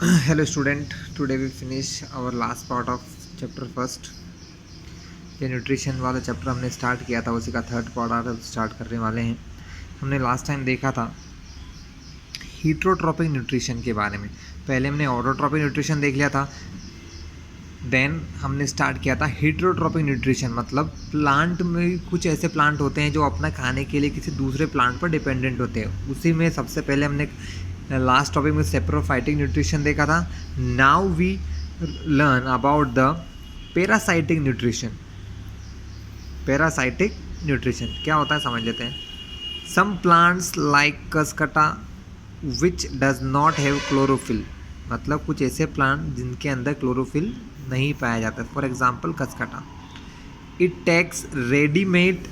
Hello student, today we finish our last part of chapter first. ये nutrition वाला chapter हमने start किया था, उसी का थर्ड पार्ट आज स्टार्ट करने वाले हैं। हमने लास्ट टाइम देखा था हीट्रोट्रॉपिक न्यूट्रिशन के बारे में। पहले हमने ऑटोट्रॉपिक न्यूट्रिशन देख लिया था, देन हमने स्टार्ट किया था हीट्रोट्रॉपिक न्यूट्रिशन, मतलब प्लांट में कुछ ऐसे प्लांट होते हैं जो अपना खाने के लिए किसी दूसरे प्लांट पर डिपेंडेंट होते हैं। उसी में सबसे पहले हमने लास्ट टॉपिक में सेप्रोफाइटिक न्यूट्रिशन देखा था। Now we learn about the parasitic nutrition. Parasitic nutrition क्या होता है समझ लेते हैं। Some plants like Cuscuta which does not have chlorophyll, मतलब कुछ ऐसे प्लांट जिनके अंदर क्लोरोफिल नहीं पाया जाता। For example Cuscuta, it takes readymade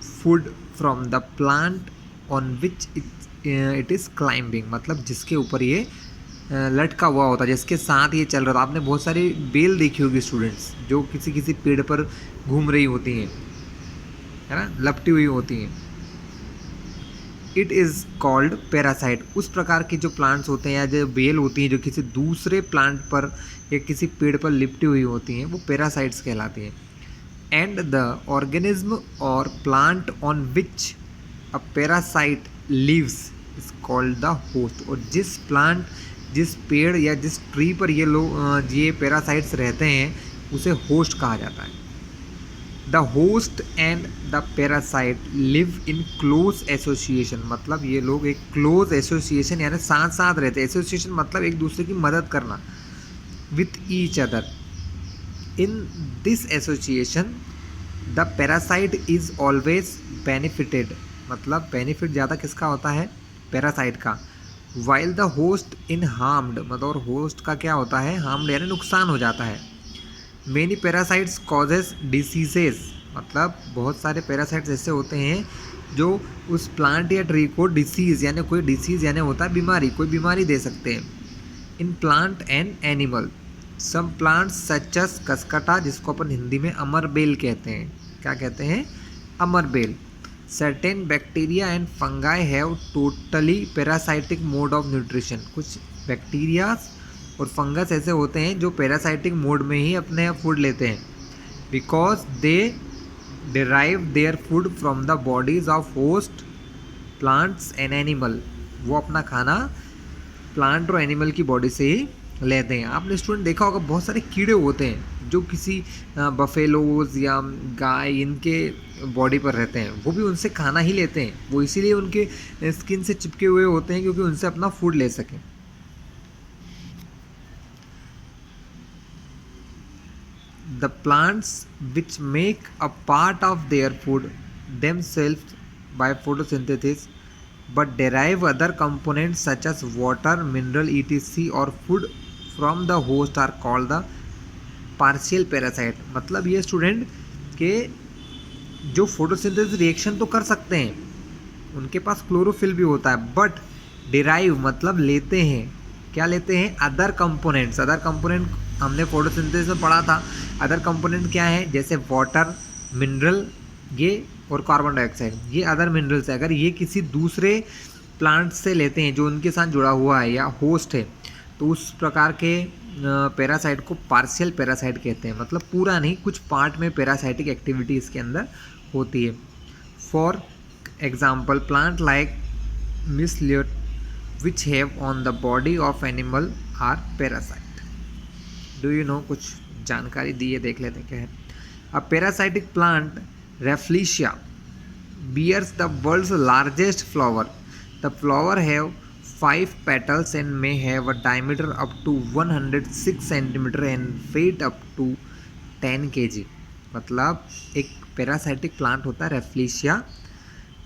food from the plant on which it is climbing, मतलब जिसके ऊपर ये लटका हुआ होता है, जिसके साथ ये चल रहा था। आपने बहुत सारी बेल देखी होगी स्टूडेंट्स, जो किसी किसी पेड़ पर घूम रही होती हैं, है ना, लपटी हुई होती हैं। It is called parasite. उस प्रकार के जो प्लांट्स होते हैं या जो बेल होती हैं जो किसी दूसरे प्लांट पर या किसी पेड़ पर लिपटी हुई होती हैं, वो पैरासाइट्स कहलाती हैं। एंड द ऑर्गेनिज्म और plant on which a parasite lives is called the host. और जिस प्लांट, जिस पेड़ या जिस ट्री पर ये पैरासाइट्स रहते हैं उसे होस्ट कहा जाता है। The host and the parasite live in close association, मतलब ये लोग एक क्लोज एसोसिएशन यानी साथ साथ रहते हैं। एसोसिएशन मतलब एक दूसरे की मदद करना, with each other. In this association the parasite is always benefited, मतलब बेनिफिट ज़्यादा किसका होता है, पैरासाइट का। While the host in harmed, मतलब होस्ट का क्या होता है, हार्म्ड यानी नुकसान हो जाता है। मेनी पैरासाइट्स कॉजेज डिसीजेज, मतलब बहुत सारे पैरासाइट्स ऐसे होते हैं जो उस प्लांट या ट्री को डिसीज़ यानी कोई डिसीज़ यानी होता है बीमारी, कोई बीमारी दे सकते हैं। In plant and animal, some plants such as Cuscuta, जिसको अपन हिंदी में अमरबेल कहते हैं। क्या कहते हैं, अमरबेल। Certain bacteria and fungi have totally parasitic mode of nutrition. कुछ बैक्टीरिया और फंगस ऐसे होते हैं जो पैरासाइटिक मोड में ही अपने फूड लेते हैं, because they derive their food from the bodies of host plants and animal. वो अपना खाना प्लांट और एनिमल की बॉडी से ही लेते हैं। आपने स्टूडेंट देखा होगा बहुत सारे कीड़े होते हैं जो किसी बफेलोज या गाय इनके बॉडी पर रहते हैं, वो भी उनसे खाना ही लेते हैं। वो इसीलिए उनके स्किन से चिपके हुए होते हैं क्योंकि उनसे अपना फूड ले सकें। The plants which make a part of their food themselves by photosynthesis but derive other components such as water, mineral, etc. or food from the host are called the partial parasite। मतलब ये student के जो photosynthesis reaction तो कर सकते हैं, उनके पास chlorophyll भी होता है, बट डिराइव मतलब लेते हैं, क्या लेते हैं, अदर कंपोनेंट्स। अदर कंपोनेंट हमने फोटोसिंथेसिस में पढ़ा था। अदर कंपोनेंट क्या है, जैसे वाटर, मिनरल ये और कार्बन डाइऑक्साइड, ये अदर मिनरल्स है। अगर ये किसी दूसरे प्लांट से लेते हैं जो उनके साथ जुड़ा हुआ है या होस्ट है, तो उस प्रकार के पैरासाइट को पार्शियल पैरासाइट कहते हैं, मतलब पूरा नहीं, कुछ पार्ट में पैरासाइटिक एक्टिविटी इसके अंदर होती है। For example plant like mistletoe which have on the body of animal are parasite. Do you know, कुछ जानकारी दी है, देख लेते हैं क्या है। A parasitic plant Rafflesia bears the world's largest flower. The flower have 5 petals and may have a diameter up to 106 cm and weight up to 10 kg। मतलब एक पैरासाइटिक प्लांट होता है रेफ्लिशिया,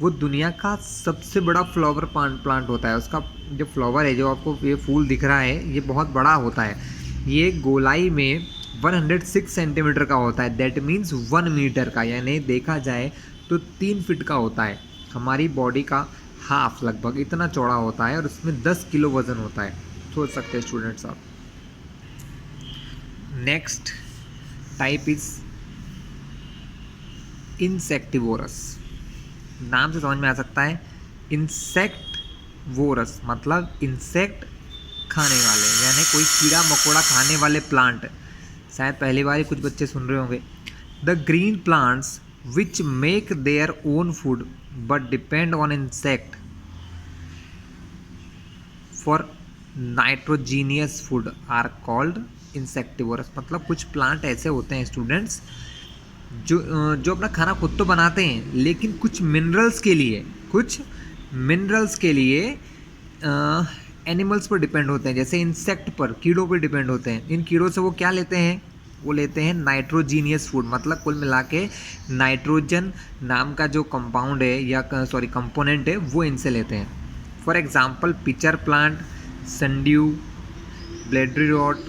वो दुनिया का सबसे बड़ा फ्लावर प्लांट होता है। उसका जो फ्लावर है, जो आपको ये फूल दिख रहा है, ये बहुत बड़ा होता है। ये गोलाई में 106 सेंटीमीटर का होता है, दैट मीन्स 1 मीटर का, यानी देखा जाए तो 3 फीट का होता है। हमारी बॉडी का हाफ लगभग इतना चौड़ा होता है और उसमें 10 किलो वजन होता है। सोच सकते हैं स्टूडेंट्स आप। Next type is insectivorous. नाम से समझ में आ सकता है, इंसेक्ट वोरस मतलब इंसेक्ट खाने वाले, यानी कोई कीड़ा मकोड़ा खाने वाले प्लांट, शायद पहली बार ही कुछ बच्चे सुन रहे होंगे। The green plants which make their own food but depend on insect for nitrogenous food are called insectivorous. मतलब कुछ प्लांट ऐसे होते हैं स्टूडेंट्स जो अपना खाना खुद तो बनाते हैं, लेकिन कुछ मिनरल्स के लिए एनिमल्स पर डिपेंड होते हैं, जैसे इंसेक्ट पर, कीड़ों पर डिपेंड होते हैं। इन कीड़ों से वो क्या लेते हैं, वो लेते हैं नाइट्रोजीनियस फूड। मतलब कुल मिला के नाइट्रोजन नाम का जो कंपाउंड है या कंपोनेंट है वो इनसे लेते हैं। For example pitcher plant, sundew, bladderwort,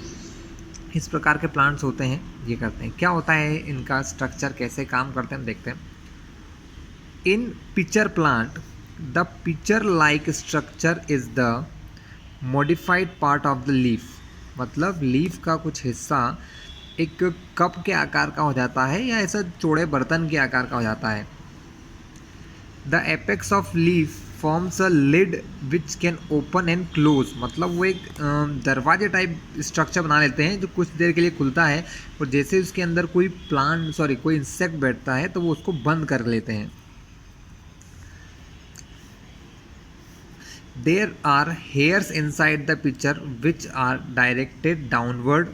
इस प्रकार के प्लांट्स होते हैं, ये करते हैं। क्या होता है इनका स्ट्रक्चर, कैसे काम करते हैं हम देखते हैं। In pitcher plant the pitcher like structure is the modified part of the leaf. मतलब लीफ का कुछ हिस्सा एक कप के आकार का हो जाता है या ऐसा चौड़े बर्तन के आकार का हो जाता है। The apex of leaf forms a lid which can open and close. मतलब वो एक दरवाजे टाइप स्ट्रक्चर बना लेते हैं जो कुछ देर के लिए खुलता है, और जैसे उसके अंदर कोई कोई इंसेक्ट बैठता है तो वो उसको बंद कर लेते हैं। There are hairs inside the pitcher which are directed downward.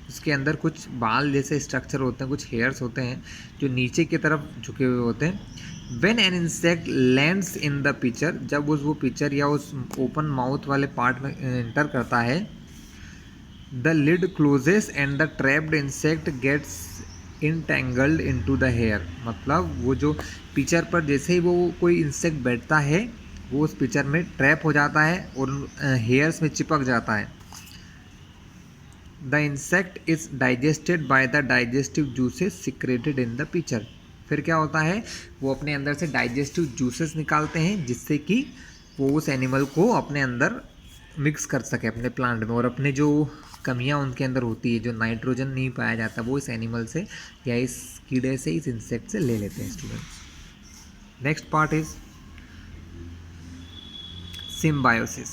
उसके अंदर कुछ बाल जैसे स्ट्रक्चर होते हैं, कुछ हेयर्स होते हैं जो नीचे की तरफ झुके हुए होते हैं। When an insect lands in the pitcher, जब वो पिक्चर या उस ओपन माउथ वाले पार्ट में एंटर करता है, the lid closes and the trapped insect gets entangled into the hair. मतलब वो जो पिक्चर पर जैसे ही वो कोई इंसेक्ट बैठता है वो उस पिक्चर में ट्रैप हो जाता है और हेयर्स में चिपक जाता है। The insect is digested by the digestive juices secreted in the picture. फिर क्या होता है, वो अपने अंदर से डाइजेस्टिव जूसेस निकालते हैं जिससे कि वो उस एनिमल को अपने अंदर मिक्स कर सके अपने प्लांट में, और अपने जो कमियां उनके अंदर होती है, जो नाइट्रोजन नहीं पाया जाता, वो इस एनिमल से या इस कीड़े से, इस इंसेक्ट से ले लेते हैं students. Next part is symbiosis.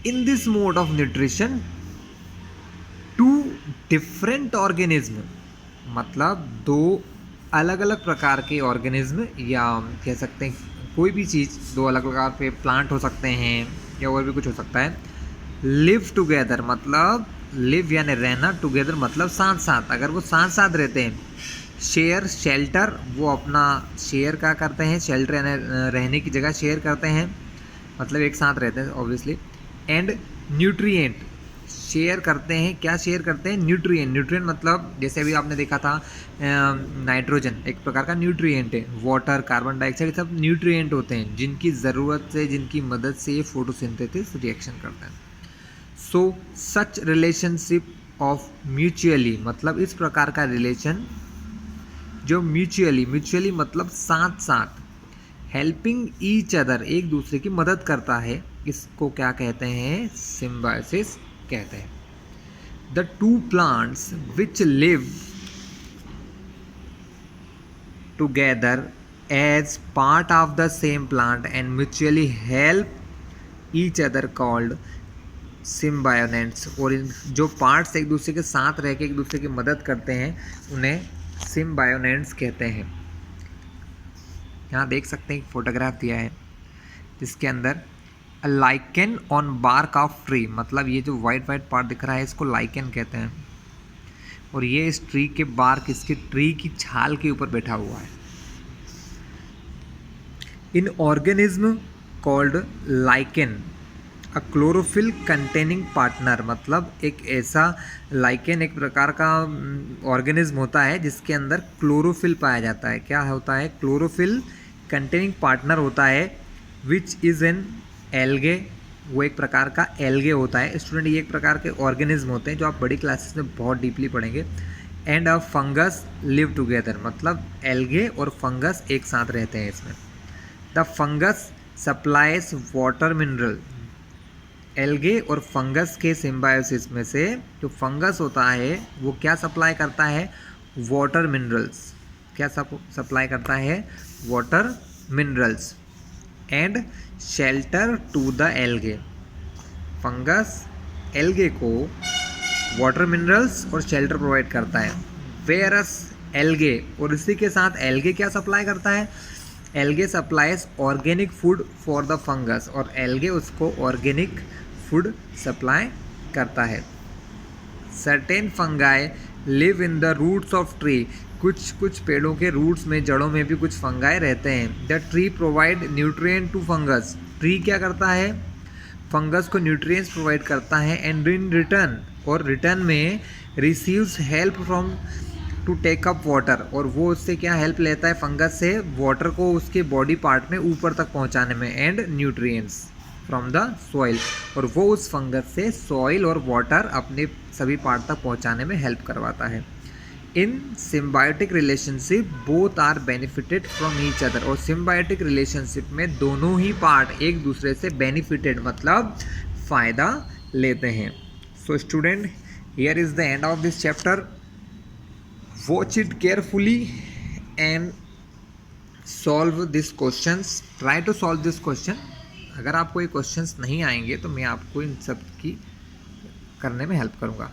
In this mode of nutrition, two different organism, मतलब दो अलग अलग प्रकार के ऑर्गेनिज्म, या कह सकते हैं कोई भी चीज़, दो अलग प्रकार के प्लांट हो सकते हैं या और भी कुछ हो सकता है। लिव टुगेदर, मतलब लिव यानी रहना, टुगेदर मतलब साथ साथ। अगर वो साथ साथ रहते हैं, शेयर शेल्टर, वो अपना शेयर क्या करते हैं, शेल्टर रहने की जगह शेयर करते हैं, मतलब एक साथ रहते हैं ऑब्वियसली। एंड न्यूट्रिएंट, शेयर करते हैं, क्या शेयर करते हैं, न्यूट्रिएंट। न्यूट्रिएंट मतलब जैसे अभी आपने देखा था नाइट्रोजन एक प्रकार का न्यूट्रिएंट है, वाटर, कार्बन डाइऑक्साइड, सब न्यूट्रिएंट होते हैं जिनकी ज़रूरत से, जिनकी मदद से ये फोटोसिंथेसिस रिएक्शन करता है। सो सच रिलेशनशिप ऑफ म्यूचुअली, मतलब इस प्रकार का रिलेशन जो म्यूचुअली मतलब साथ साथ, हेल्पिंग ईच अदर, एक दूसरे की मदद करता है, इसको क्या कहते हैं, सिम्बायोसिस कहते हैं। The two plants which live together as part of the same plant and mutually help each other called symbionts. और जो पार्ट्स एक दूसरे के साथ रह के एक दूसरे की मदद करते हैं उन्हें सिम्बायोनेंट्स कहते हैं। यहाँ देख सकते हैं एक फोटोग्राफ दिया है जिसके अंदर lichen on bark of tree, मतलब ये जो वाइट पार्ट दिख रहा है इसको लाइकेन कहते हैं, और ये इस ट्री के बार्क, इसके ट्री की छाल के ऊपर बैठा हुआ है। इन ऑर्गेनिज्म कॉल्ड लाइकेन अ क्लोरोफिल कंटेनिंग पार्टनर, मतलब एक ऐसा लाइकेन एक प्रकार का ऑर्गेनिज्म होता है जिसके अंदर क्लोरोफिल पाया जाता है। क्या होता है, क्लोरोफिल कंटेनिंग पार्टनर होता है, विच इज़ एन एल्गे, वो एक प्रकार का एल्गे होता है। स्टूडेंट ये एक प्रकार के ऑर्गेनिज्म होते हैं जो आप बड़ी क्लासेस में बहुत डीपली पढ़ेंगे। And a fungus live together, मतलब एल्गे और फंगस एक साथ रहते हैं इसमें। The fungus supplies water mineral, algae और फंगस के सिम्बायोसिस में से जो फंगस होता है वो क्या सप्लाई करता है, वाटर मिनरल्स। क्या सप्लाई करता है, water minerals. And shelter to the algae. Fungus algae को वाटर मिनरल्स और शेल्टर प्रोवाइड करता है। वेरस एल्गे, और इसी के साथ एल्गे क्या सप्लाई करता है, algae supplies organic food for the fungus, और एल्गे उसको ऑर्गेनिक फूड सप्लाई करता है। Certain fungi live in the roots of tree, कुछ पेड़ों के रूट्स में, जड़ों में भी कुछ फंगाई रहते हैं। The tree provide nutrient to fungus, tree क्या करता है, फंगस को न्यूट्रिएंट्स प्रोवाइड करता है। एंड इन रिटर्न, और रिटर्न में receives help from to take up water, और वो उससे क्या हेल्प लेता है फंगस से, वाटर को उसके बॉडी पार्ट में ऊपर तक पहुंचाने में। And nutrients from the soil, और वो उस फंगस से सॉइल और वाटर अपने सभी पार्ट तक पहुंचाने में हेल्प करवाता है। In symbiotic relationship both are benefited from each other, और सिम्बायोटिक रिलेशनशिप में दोनों ही पार्ट एक दूसरे से बेनिफिटेड मतलब फ़ायदा लेते हैं। So student, here is the end of this chapter. Watch it carefully and solve this questions, try to solve this question. अगर आपको ये क्वेश्चंस नहीं आएंगे तो मैं आपको इन सब की करने में हेल्प करूँगा।